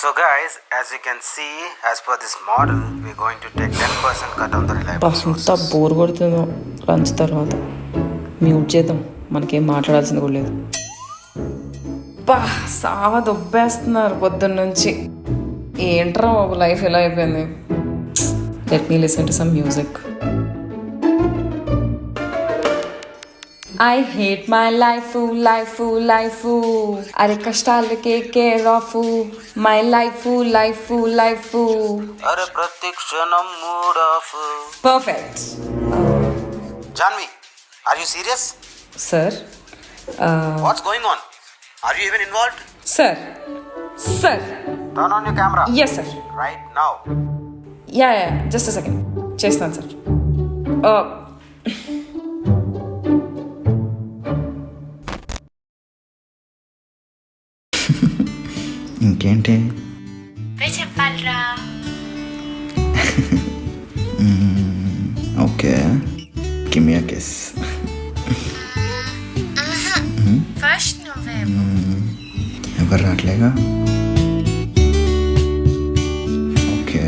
So guys, as you can see, as per this model, we're going to take 10% cut on the reliable ఎంత sources. Bore కొడుతుందో lunch తర్వాత mute చేద్దాం, మనకేం మాట్లాడాల్సింది కూడా లేదు. బా సావ దొబ్బేస్తున్నారు పొద్దున్న నుంచి. ఏంట్రా బాబు లైఫ్ ఎలా అయిపోయింది. Let me listen to some music. I hate my life, life. అరే కష్టాలకే కేర్ ఆఫ్ మై లైఫ్. అరే ప్రతి క్షణం mood off. Perfect. Janvi, are you serious? Sir What's going on? Are you even involved? Sir Turn on your camera. Yes sir. Right now. Yeah just a second చేస్తాను సార్. ఇంకేంటి చెప్పాలరా. Okay give me a kiss. First నువ్వే. ఎవరు రావట్లేగా. Okay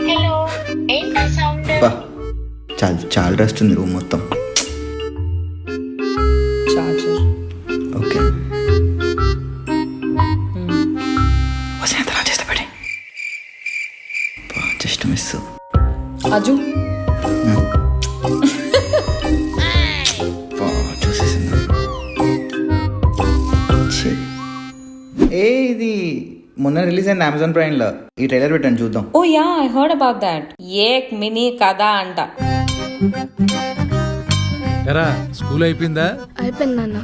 hello, ఏంటి sound? బా చాలా రెస్ట్ ఉంది రూమ్ మొత్తం. చార్జర్. ఓకే చేస్తా పెడి. Just miss. అజు చూసేసింది. ఇది మొన్న రిలీజ్ అయింది అమెజాన్ ప్రైమ్లో. ఈ ట్రైలర్ పెట్టండి చూద్దాం. Oh yeah I heard about that. ఏక్ మినీ కథ అంట. ఎరా స్కూల్ అయిపోయిందా? అయిపోయింది నాన్న.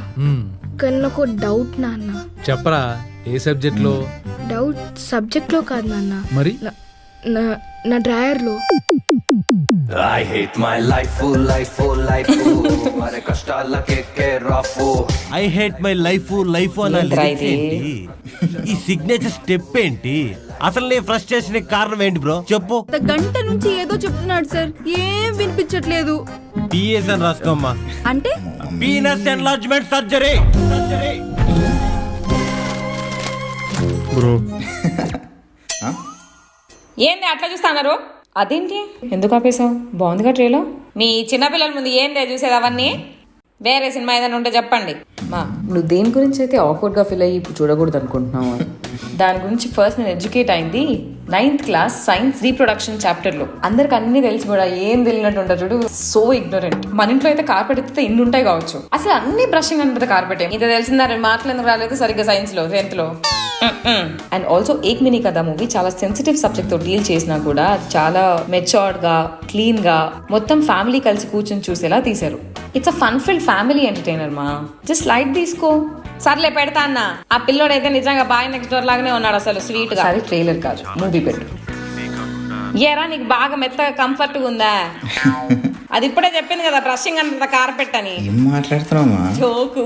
కానీ నాకు డౌట్ నాన్న. చెప్పరా, ఏ సబ్జెక్ట్ లో? డౌట్ సబ్జెక్ట్ లో కాదు నాన్న, మరి నా డ్రాయర్ లో. I hate my life. మరే కష్టాలకే care of. I hate my life ఏంట్రా ఇది? ఈ సిగ్నేచర్ స్టెప్ ఏంటి? అసలు నీ ఫ్రస్ట్రేషన్ కారణం ఏంటి బ్రో చెప్పు. గంట నుంచి ఏదో చెప్తున్నాడు సార్, ఏం వినిపించట్లేదు. పిఎస్ అని రాసుకోమ్మా. అంటే పీనస్ ఎన్లార్జ్మెంట్ సర్జరీ. ఏంది అట్లా చూస్తున్నారు? అదేంటి ఎందుకు ఆపేసావు? బాగుందిగా ట్రైలో. మీ చిన్నపిల్లల ముందు ఏందే చూసేది అవన్నీ? వేరే సినిమా ఏదైనా ఉంటే చెప్పండి. మా నువ్వు దేని గురించి అయితే ఆక్వర్డ్గా ఫీల్ అయ్యి ఇప్పుడు చూడకూడదు అనుకుంటున్నావు, దాని గురించి ఫస్ట్ నేను ఎడ్యుకేట్ అయింది 9th క్లాస్ సైన్స్ రీప్రొడక్షన్ చాప్టర్లో. అందరికి అన్ని తెలిసి కూడా ఏం తెలియనట్టు ఉంటారు చూడు, సో ఇగ్నోరెంట్. మన ఇంట్లో అయితే కార్పెట్ ఎత్తితే ఇన్ని ఉంటాయి కావచ్చు, అసలు అన్ని బ్రషింగ్ అంటుంది కార్పెట్. ఇది తెలిసిందా? మాటలు ఎందుకు రాలేదు సరిగ్గా సైన్స్లో 10th లో. అండ్ ఆల్సో ఏక్ మినీ కథ మూవీ చాలా సెన్సిటివ్ సబ్జెక్ట్ తో డీల్ చేసినా కూడా చాలా మెచ్యూర్డ్ గా, క్లీన్ గా, మొత్తం ఫ్యామిలీ కలిసి కూర్చొని చూసేలా తీశారు. It's a fun field family entertainer మా. జస్ట్ లైట్ తీసుకో. సర్లే పెడతా అన్న. ఆ పిల్లోడైతే నిజంగా బాయ్ నెక్స్ట్ డోర్ లాగానే ఉన్నాడు అసలు స్వీట్ గా. సరే ట్రైలర్ కాదు, మూవీ పెట్టు. ఏరా నీకు బాగా మెత్తగా కంఫర్ట్ గా ఉందా? అది ఇప్పుడే చెప్పింది కదా బ్రషింగ్ అంత కార్పెట్ అని. ఏం మాట్లాడుతున్నావా? జోకు.